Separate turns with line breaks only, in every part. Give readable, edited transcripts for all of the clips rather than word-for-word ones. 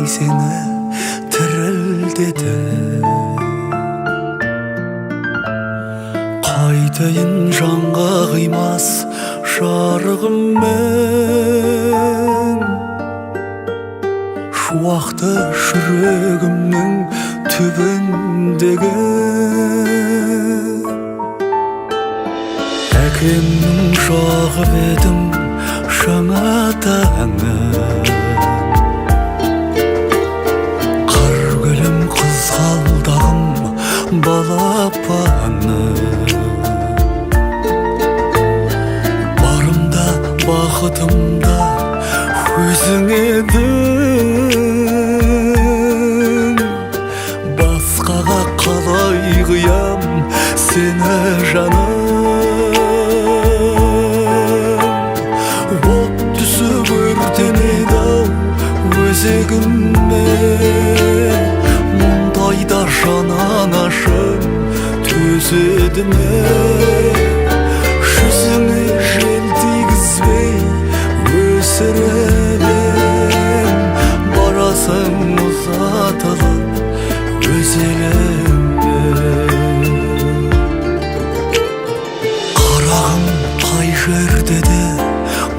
seni тірілдеді. Қайтайын жанға қимас жарығыммен, шуақты жүрегімнің түбіндегі әкемнің жағып едім жаңа таңын. Қар гүлім қызғалдағым балапаны, барымда бақытымда өзің едің. Басқаға қалай қиям сені жаным. От түсіп өртенеді-ау өзегіме, мұндайда жананашым төзеді ме? Жүзіңе жел тигізбей өсіріп барасың ұзатылып өз еліңе. Қарағым қай жерде де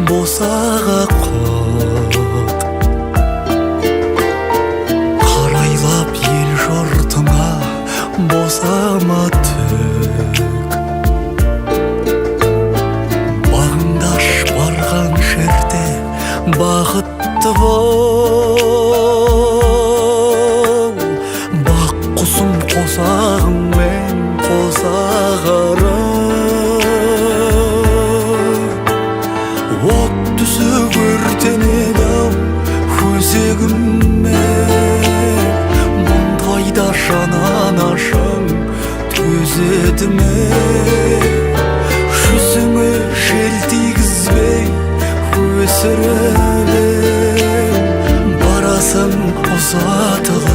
босаға құт, қарайлап ел жұртыңа босама түк. Бағыңдаш барған жерде бақытты бол, бақ құсым қосағыңмен қосағарым. От түсіп өртенеді-ау өзегіме, мұндайда жананашым төзеді ме? Жүзіңе жел тигізбей өсіріп барасың ұзатылып